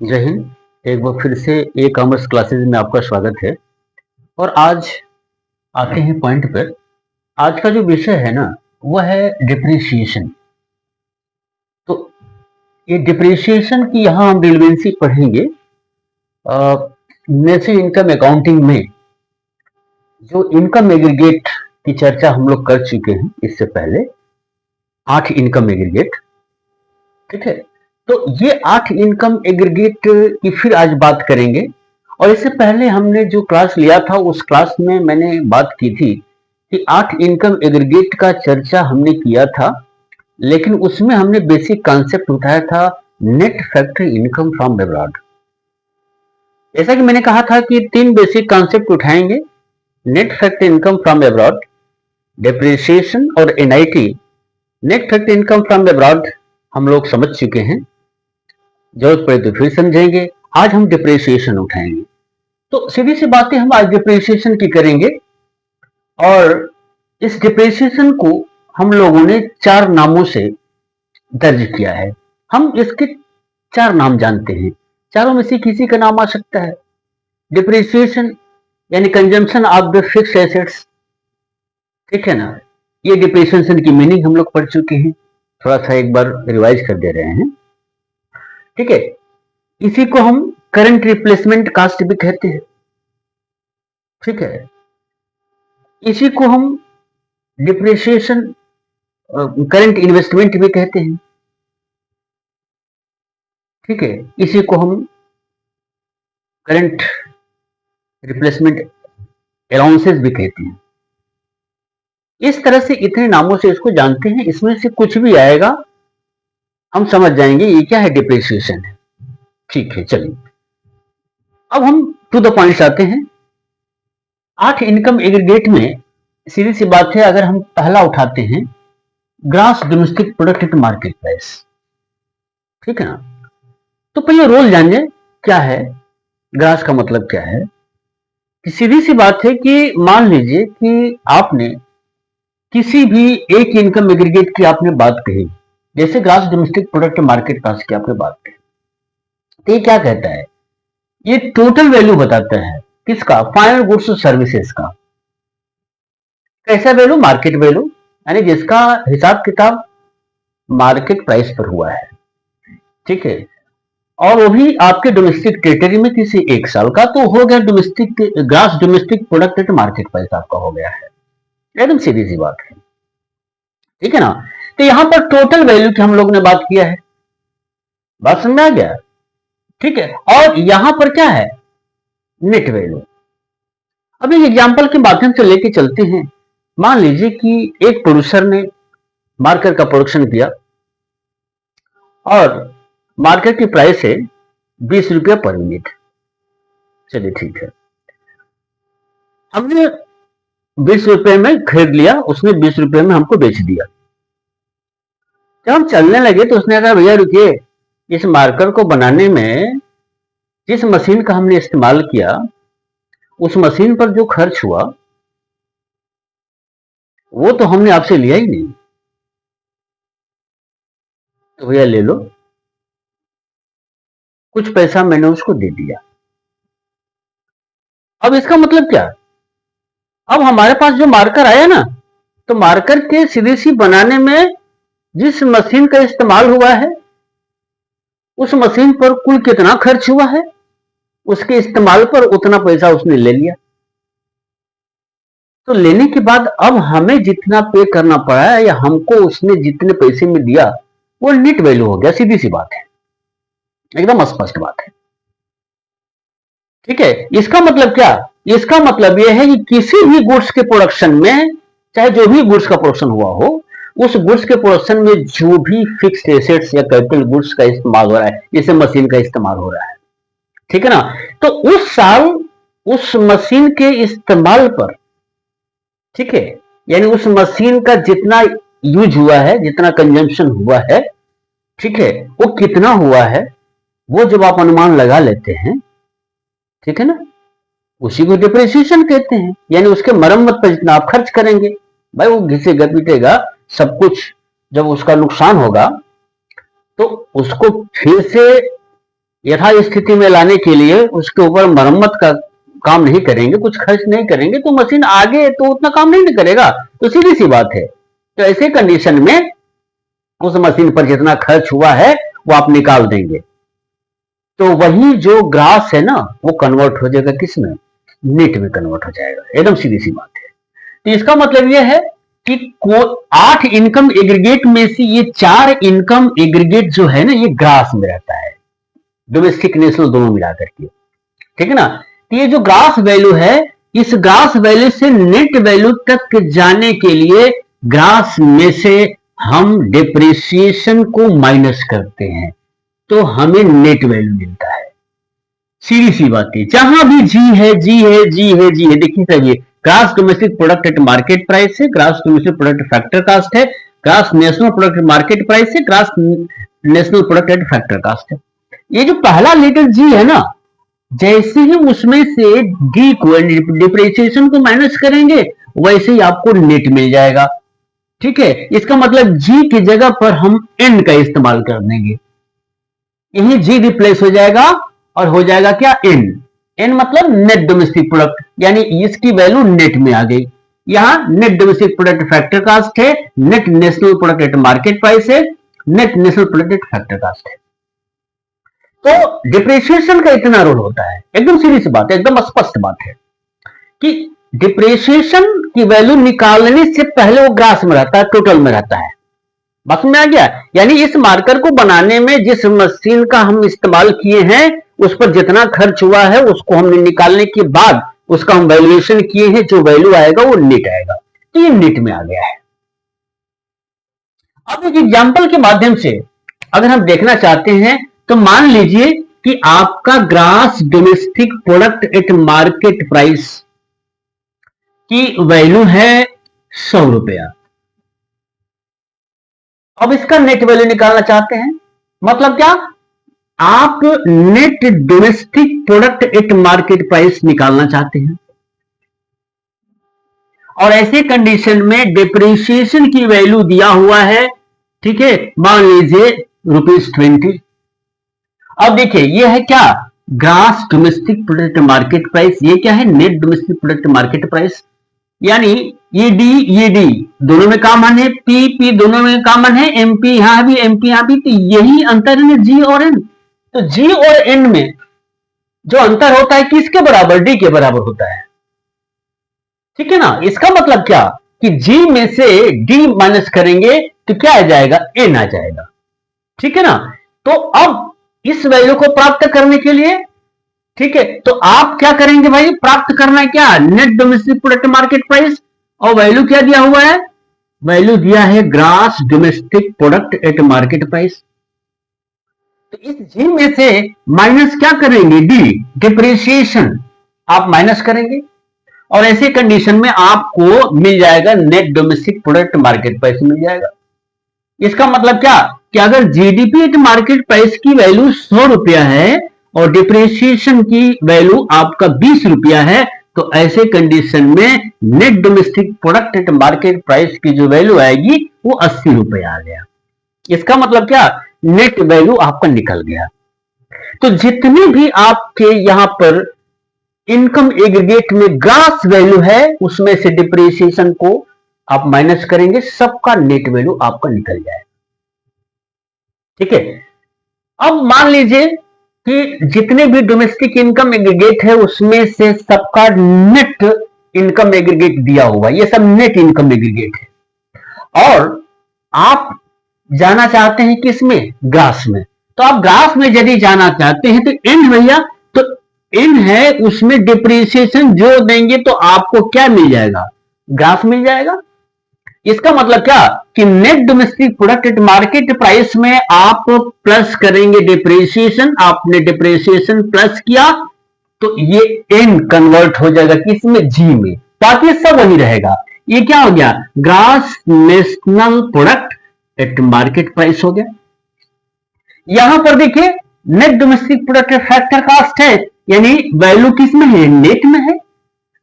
जय हिंद। एक बार फिर से ई कॉमर्स क्लासेज में आपका स्वागत है। और आज आते हैं पॉइंट पर। आज का जो विषय है ना, वह है डिप्रिसिएशन। तो ये डिप्रिसिएशन की यहाँ हम रिलेवेंसी पढ़ेंगे। नेशनल इनकम अकाउंटिंग में जो इनकम एग्रीगेट की चर्चा हम लोग कर चुके हैं इससे पहले, 8 इनकम एग्रीगेट। ठीक है, तो ये 8 इनकम एग्रीगेट की फिर आज बात करेंगे। और इससे पहले हमने जो क्लास लिया था उस क्लास में मैंने बात की थी कि 8 इनकम एग्रीगेट का चर्चा हमने किया था, लेकिन उसमें हमने बेसिक कॉन्सेप्ट उठाया था net factory income from abroad. जैसा कि मैंने कहा था कि 3 बेसिक कॉन्सेप्ट उठाएंगे, net factory income from abroad, depreciation और NIT. Net factory income from abroad हम लोग समझ चुके हैं, जरूरत पड़े तो फिर समझेंगे। आज हम डिप्रिसिएशन उठाएंगे। तो सीधी सी बातें हम आज डिप्रिसिएशन की करेंगे। और इस डिप्रिसिएशन को हम लोगों ने 4 नामों से दर्ज किया है। हम इसके 4 नाम जानते हैं, चारों में से किसी का नाम आ सकता है। डिप्रिसिएशन यानी consumption of the fixed assets, ठीक है ना। ये डिप्रिसिएशन की मीनिंग हम लोग पढ़ चुके हैं, थोड़ा सा एक बार रिवाइज कर दे रहे हैं। ठीक है, इसी को हम करंट रिप्लेसमेंट कास्ट भी कहते हैं। ठीक है, इसी को हम डिप्रिसिएशन करंट इन्वेस्टमेंट भी कहते हैं। ठीक है, इसी को हम करंट रिप्लेसमेंट अलाउंसेस भी कहते हैं। इस तरह से इतने नामों से इसको जानते हैं। इसमें से कुछ भी आएगा हम समझ जाएंगे ये क्या है, डिप्रिसिएशन है। ठीक है, चलिए अब हम टू द पॉइंट्स आते हैं। 8 इनकम एग्रीगेट में सीधी सी बात है, अगर हम पहला उठाते हैं gross domestic product at market price, ठीक है ना। तो पहले रोल जानिए क्या है, ग्रॉस का मतलब क्या है। कि सीधी सी बात है कि मान लीजिए कि आपने किसी भी एक इनकम एग्रीगेट की आपने बात कही, जैसे gross domestic product market price की आपने बात कही, तो ये क्या कहता है, ये टोटल वैल्यू बताता है किसका, फाइनल गुड्स सर्विसेज का। कैसा वैल्यू, मार्केट वैल्यू, यानी जिसका हिसाब किताब मार्केट प्राइस पर हुआ है। ठीक है, और वो भी आपके डोमेस्टिक टेरिटरी में किसी एक साल का, तो हो गया domestic gross domestic product at market price आपका हो गया है। एकदम सीधी सी बात है, ठीक है ना। तो यहां पर टोटल वैल्यू की हम लोग ने बात किया है, बात समझ में आ गया। ठीक है, और यहां पर क्या है, नेट वैल्यू। अब एक एग्जांपल के माध्यम से लेके चलते हैं। मान लीजिए कि एक प्रोड्यूसर ने मार्कर का प्रोडक्शन किया और मार्केट की प्राइस है 20 रुपया पर यूनिट। चलिए ठीक है, हमने 20 रुपए में खरीद लिया, उसने 20 रुपए में हमको बेच दिया। जब हम चलने लगे तो उसने कहा भैया रुकिए, इस मार्कर को बनाने में जिस मशीन का हमने इस्तेमाल किया, उस मशीन पर जो खर्च हुआ वो तो हमने आपसे लिया ही नहीं, तो भैया ले लो। कुछ पैसा मैंने उसको दे दिया। अब इसका मतलब क्या, अब हमारे पास जो मार्कर आया ना, तो मार्कर के सीधी सी बनाने में जिस मशीन का इस्तेमाल हुआ है, उस मशीन पर कुल कितना खर्च हुआ है, उसके इस्तेमाल पर उतना पैसा उसने ले लिया। तो लेने के बाद अब हमें जितना पे करना पड़ा है या हमको उसने जितने पैसे में दिया, वो नेट वैल्यू हो गया। सीधी सी बात है, एकदम स्पष्ट बात है। ठीक है, इसका मतलब क्या, इसका मतलब यह है कि किसी भी गुड्स के प्रोडक्शन में, चाहे जो भी गुड्स का प्रोडक्शन हुआ हो, उस गुड्स के प्रोडक्शन में जो भी फिक्स्ड एसेट्स या कैपिटल गुड्स का इस्तेमाल हो रहा है, जैसे मशीन का इस्तेमाल हो रहा है, ठीक है ना, तो उस साल उस मशीन के इस्तेमाल पर, ठीक है, यानी उस मशीन का जितना यूज हुआ है, जितना कंजम्पशन हुआ है, ठीक है, वो कितना हुआ है, वो जब आप अनुमान लगा लेते हैं, ठीक है ना, उसी को डिप्रिसिएशन कहते हैं। यानी उसके मरम्मत पर जितना आप खर्च करेंगे, भाई वो घिसेगा पीटेगा सब कुछ, जब उसका नुकसान होगा तो उसको फिर से यथा स्थिति में लाने के लिए उसके ऊपर मरम्मत का काम नहीं करेंगे, कुछ खर्च नहीं करेंगे, तो मशीन आगे तो उतना काम नहीं करेगा। तो सीधी सी बात है। तो ऐसे कंडीशन में उस मशीन पर जितना खर्च हुआ है वो आप निकाल देंगे, तो वही जो ग्रास है ना वो कन्वर्ट हो जाएगा किसमें, नेट में कन्वर्ट हो जाएगा। एकदम सीधी सी बात है। तो इसका मतलब यह है कि 8 इनकम एग्रीगेट में से ये 4 इनकम एग्रीगेट जो है ना ये ग्रास में रहता है, डोमेस्टिक नेशनल दोनों मिलाकर के, ठीक है ना। तो ये जो ग्रास वैल्यू है, इस ग्रास वैल्यू से नेट वैल्यू तक जाने के लिए ग्रास में से हम डिप्रिसिएशन को माइनस करते हैं, तो हमें नेट वैल्यू मिलता है। सीधी सी बात है। जहां भी जी है, जी है, जी है, जी है, देखिए सर, ये gross domestic product at market price है, gross domestic product factor cost है, gross national product market price है, gross national product at factor cost है। ये जो पहला लेटर जी है ना, जैसे ही उसमें से डी को डिप्रिसिएशन को माइनस करेंगे वैसे ही आपको नेट मिल जाएगा, ठीक है। इसका मतलब जी की जगह पर हम एन का इस्तेमाल कर देंगे, यही जी रिप्लेस हो जाएगा और हो जाएगा क्या, एन। एन मतलब नेट डोमेस्टिक प्रोडक्ट, यानी इसकी वैल्यू नेट में आ गई। यहां net domestic product factor cost है, net national product at market price है, net national product at factor cost है। तो डिप्रिसिएशन का इतना रोल होता है, एकदम सीधी सी बात है, एकदम स्पष्ट बात है कि डिप्रिसिएशन की वैल्यू निकालने से पहले वो ग्रास में रहता है, टोटल में रहता है। बात में आ गया। यानी इस मार्कर को बनाने में जिस मशीन का हम इस्तेमाल किए हैं उस पर जितना खर्च हुआ है उसको हमने निकालने के बाद उसका हम वैल्यूएशन किए हैं, जो वैल्यू आएगा वो नेट आएगा। तो ये नेट में आ गया है। अब एक एग्जांपल के माध्यम से अगर हम देखना चाहते हैं तो मान लीजिए कि आपका grass domestic product at market price की वैल्यू है 100 रुपया। अब इसका नेट वैल्यू निकालना चाहते हैं, मतलब क्या, आप net domestic product at market price निकालना चाहते हैं और ऐसे कंडीशन में डिप्रिसिएशन की वैल्यू दिया हुआ है, ठीक है, मान लीजिए ₹20। अब देखिए ये है क्या, grass domestic product market price, ये क्या है, net domestic product market price. यानी ये डी दोनों में कॉमन है, पी दोनों में कॉमन है, एमपी यहां भी, एमपी यहां भी, तो यही अंतर है जी और एन। तो जी और एन में जो अंतर होता है किसके बराबर, डी के बराबर होता है, ठीक है ना। इसका मतलब क्या कि जी में से डी माइनस करेंगे तो क्या आ जाएगा, एन आ जाएगा, ठीक है ना। तो अब इस वैल्यू को प्राप्त करने के लिए, ठीक है, तो आप क्या करेंगे भाई, प्राप्त करना है क्या, net domestic product market price, और वैल्यू क्या दिया हुआ है, वैल्यू दिया है gross domestic product at market price. तो इस जी में से माइनस क्या करेंगे, डी डिप्रिसिएशन आप माइनस करेंगे और ऐसे कंडीशन में आपको मिल जाएगा net domestic product market price मिल जाएगा। इसका मतलब क्या कि अगर जीडीपी एट मार्केट प्राइस की वैल्यू 100 रुपया है और डिप्रिसिएशन की वैल्यू आपका 20 रुपया है, तो ऐसे कंडीशन में net domestic product at market price की जो वैल्यू आएगी वो 80 रुपया आ गया। इसका मतलब क्या, नेट वैल्यू आपका निकल गया। तो जितने भी आपके यहां पर इनकम एग्रीगेट में ग्रास वैल्यू है उसमें से डिप्रिसिएशन को आप माइनस करेंगे, सबका नेट वैल्यू आपका निकल जाएगा, ठीक है। अब मान लीजिए कि जितने भी डोमेस्टिक इनकम एग्रीगेट है उसमें से सबका नेट इनकम एग्रीगेट दिया हुआ, ये सब नेट इनकम एग्रीगेट है और आप जाना चाहते हैं किसमें, ग्रास में। तो आप ग्रास में यदि जाना चाहते हैं तो एन भैया, तो एन है उसमें डिप्रिसिएशन जो देंगे तो आपको क्या मिल जाएगा, ग्रास मिल जाएगा। इसका मतलब क्या कि net domestic product at market price में आप प्लस करेंगे डिप्रिसिएशन, आपने डिप्रिसिएशन प्लस किया तो ये एन कन्वर्ट हो जाएगा किसमें, जी में, बाकी सब वही रहेगा। ये क्या हो गया, gross national product at market price हो गया। यहां पर देखिए net domestic product factor cost है, यानी वैल्यू किसमें है, नेट में है।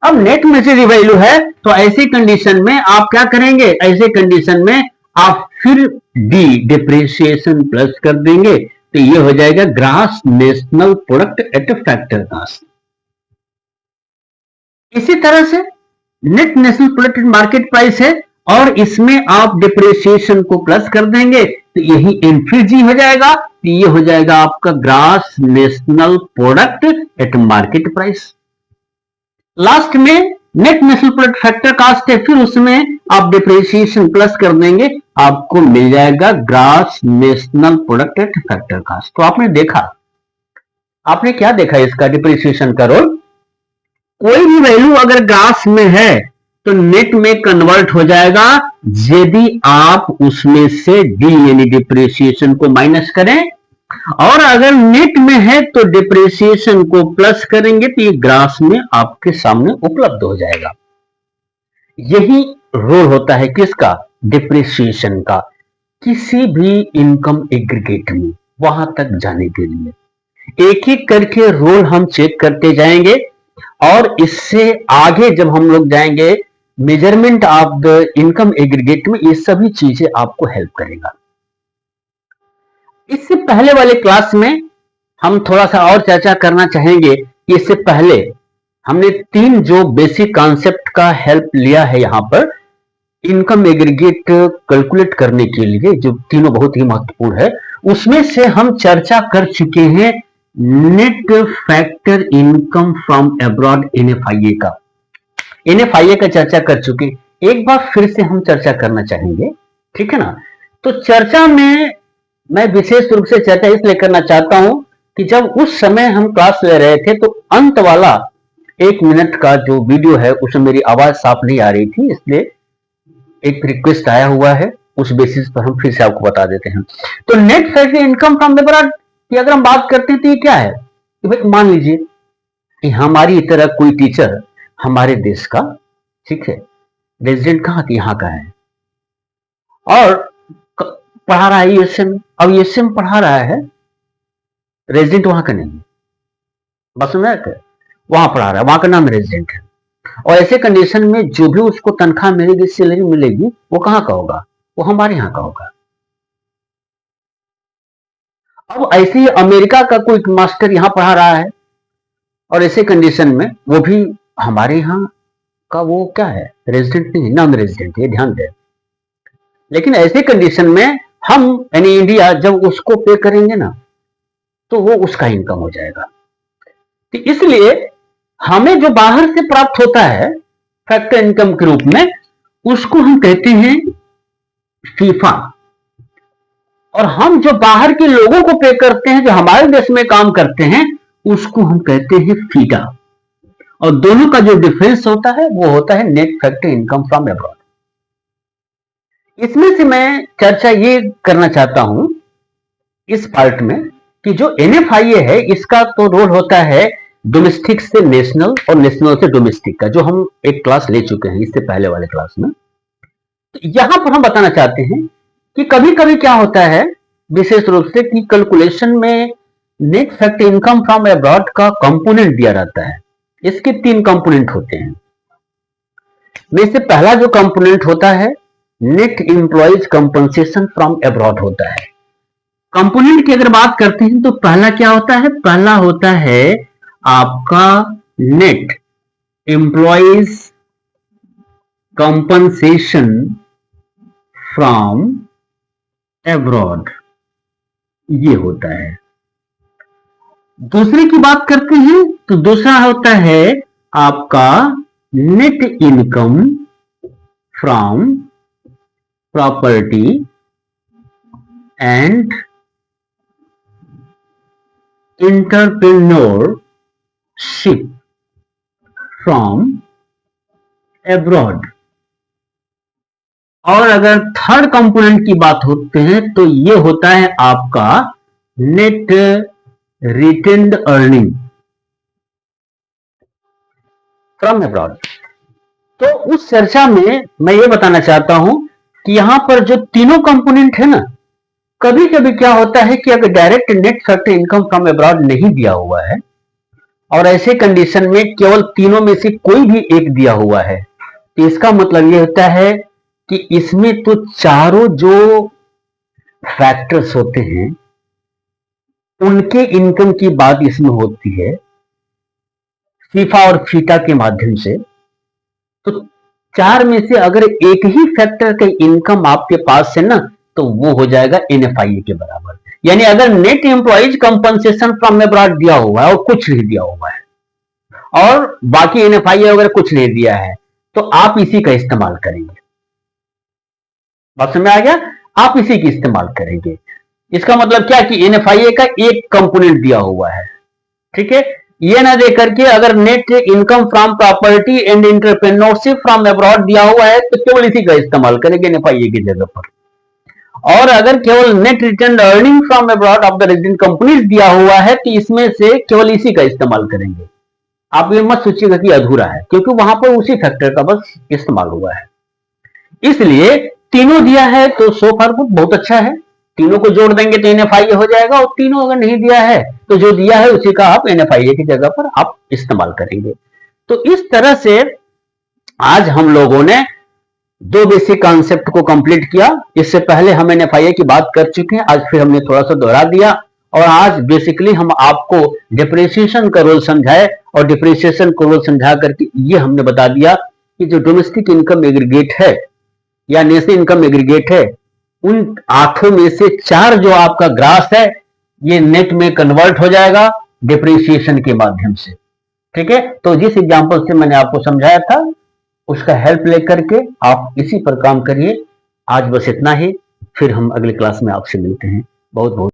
अब नेट में से वैल्यू है तो ऐसे कंडीशन में आप क्या करेंगे, ऐसे कंडीशन में आप फिर डी डिप्रिसिएशन प्लस कर देंगे तो ये हो जाएगा gross national product at factor cost. इसी तरह से net national product at market price है, और इसमें आप डिप्रिसिएशन को प्लस कर देंगे तो यही एनपीजी हो जाएगा। तो ये हो जाएगा आपका gross national product at market price. Last में net national product factor cost है, फिर उसमें आप डिप्रिसिएशन प्लस कर देंगे, आपको मिल जाएगा gross national product at factor cost. तो आपने देखा, आपने क्या देखा इसका डिप्रिसिएशन का रोल। कोई भी वैल्यू अगर ग्रॉस में है तो नेट में कन्वर्ट हो जाएगा यदि आप उसमें से डी यानी डिप्रिसिएशन को माइनस करें, और अगर नेट में है तो डिप्रिसिएशन को प्लस करेंगे तो ये ग्राफ में आपके सामने उपलब्ध हो जाएगा। यही रोल होता है किसका, डिप्रिसिएशन का, किसी भी इनकम एग्रीगेट में वहां तक जाने के लिए एक एक करके रोल हम चेक करते जाएंगे, और इससे आगे जब हम लोग जाएंगे measurement of the income aggregate में, ये सभी चीजें आपको हेल्प करेगा। इससे पहले वाले क्लास में हम थोड़ा सा और चर्चा करना चाहेंगे कि इससे पहले हमने 3 जो बेसिक कॉन्सेप्ट का हेल्प लिया है यहां पर इनकम एग्रीगेट कैलकुलेट करने के लिए, जो तीनों बहुत ही महत्वपूर्ण है। उसमें से हम चर्चा कर चुके हैं net factor income from abroad NFIA का, एनएफआईए का चर्चा कर चुके, एक बार फिर से हम चर्चा करना चाहेंगे, ठीक है ना। तो चर्चा में मैं विशेष रूप से चर्चा इसलिए करना चाहता हूं कि जब उस समय हम क्लास ले रहे थे तो अंत वाला 1 मिनट का जो वीडियो है उसमें मेरी आवाज साफ नहीं आ रही थी, इसलिए एक रिक्वेस्ट आया हुआ है, उस बेसिस पर हम फिर से आपको बता देते हैं। तो net factor income from abroad की अगर हम बात करते हैं तो ये क्या है, तो भाई मान लीजिए कि हमारी तरह कोई टीचर हमारे देश का, ठीक है, रेजिडेंट कहाँ की, यहाँ का है, और पढ़ा रहा है यूएसए में। अब यूएसए में पढ़ा रहा है, रेजिडेंट वहां का नहीं है, बस में वहां पढ़ा रहा है, वहां का नाम रेजिडेंट है, और ऐसे कंडीशन में जो भी उसको तनख्वाह मिलेगी, सैलरी मिलेगी, वो कहां का होगा, वो हमारे यहाँ का होगा। अब ऐसे ही अमेरिका का कोई मास्टर यहां पढ़ा रहा है, और ऐसे कंडीशन में वो भी हमारे यहाँ का, वो क्या है, रेजिडेंट नहीं, नॉन रेजिडेंट है, ध्यान दें। लेकिन ऐसे कंडीशन में हम यानी इंडिया जब उसको पे करेंगे ना तो वो उसका इनकम हो जाएगा। तो इसलिए हमें जो बाहर से प्राप्त होता है फैक्टर इनकम के रूप में, उसको हम कहते हैं फीफा, और हम जो बाहर के लोगों को पे करते हैं, जो हमारे देश में काम करते हैं, उसको हम कहते हैं फीडा, और दोनों का जो डिफरेंस होता है वो होता है net factor income from abroad. इसमें से मैं चर्चा ये करना चाहता हूं इस पार्ट में कि जो एनएफआईए है इसका तो रोल होता है डोमेस्टिक से नेशनल और नेशनल से डोमेस्टिक का, जो हम एक क्लास ले चुके हैं इससे पहले वाले क्लास में। तो यहां पर हम बताना चाहते हैं कि कभी कभी क्या होता है विशेष रूप से कि कैलकुलेशन में net factor income from abroad का कंपोनेंट दिया रहता है। इसके 3 कंपोनेंट होते हैं, में से पहला जो कंपोनेंट होता है net employees compensation from abroad होता है। कंपोनेंट की अगर बात करते हैं तो पहला क्या होता है, पहला होता है आपका net employees compensation from abroad, ये होता है। दूसरे की बात करते हैं तो दूसरा होता है आपका net income from property and entrepreneurship from abroad. और अगर थर्ड कंपोनेंट की बात होते हैं तो ये होता है आपका net retained earning from abroad. तो उस चर्चा में मैं ये बताना चाहता हूं कि यहां पर जो तीनों कंपोनेंट है ना, कभी कभी क्या होता है कि अगर direct net factor income from abroad नहीं दिया हुआ है और ऐसे कंडीशन में केवल तीनों में से कोई भी एक दिया हुआ है, तो इसका मतलब ये होता है कि इसमें तो चारों जो फैक्टर्स होते हैं उनके इनकम की बात इसमें होती है फीफा और फीटा के माध्यम से। तो चार में से अगर एक ही फैक्टर का इनकम आपके पास है ना, तो वो हो जाएगा एनएफआईए के बराबर। यानी अगर net employees compensation from abroad दिया हुआ है और कुछ नहीं दिया हुआ है, और बाकी एनएफआईए वगैरह कुछ नहीं दिया है, तो आप इसी का इस्तेमाल करेंगे। बात समझ में आ गया? आप इसी की इस्तेमाल करेंगे। इसका मतलब क्या कि एनएफआईए का एक कंपोनेंट दिया हुआ है, ठीक है, ये ना दे करके अगर net income from property and entrepreneurship from abroad दिया हुआ है तो केवल इसी का इस्तेमाल करेंगे एनएफआईए की जगह पर। और अगर केवल net return earning from abroad of the resident companies दिया हुआ है तो इसमें से केवल इसी का इस्तेमाल करेंगे। आप ये मत सोचिएगा कि अधूरा है, क्योंकि वहां पर उसी फैक्टर का बस इस्तेमाल हुआ है। इसलिए तीनों दिया है तो सो फार बहुत अच्छा है, तीनों को जोड़ देंगे तो एनएफआईए हो जाएगा, और तीनों अगर नहीं दिया है तो जो दिया है उसी का आप एनएफआईए की जगह पर आप इस्तेमाल करेंगे। तो इस तरह से आज हम लोगों ने दो बेसिक कॉन्सेप्ट को कंप्लीट किया। इससे पहले हम एनएफआईए की बात कर चुके हैं, आज फिर हमने थोड़ा सा दोहरा दिया, और आज बेसिकली हम आपको डिप्रिसिएशन का रोल समझाए, और डिप्रिसिएशन को रोल समझा करके ये हमने बता दिया कि जो डोमेस्टिक इनकम एग्रीगेट है या नेशनल इनकम एग्रीगेट है, उन आठों में से चार जो आपका ग्रास है ये नेट में कन्वर्ट हो जाएगा डिप्रिसिएशन के माध्यम से, ठीक है। तो जिस एग्जांपल से मैंने आपको समझाया था उसका हेल्प लेकर के आप इसी पर काम करिए। आज बस इतना ही, फिर हम अगले क्लास में आपसे मिलते हैं। बहुत बहुत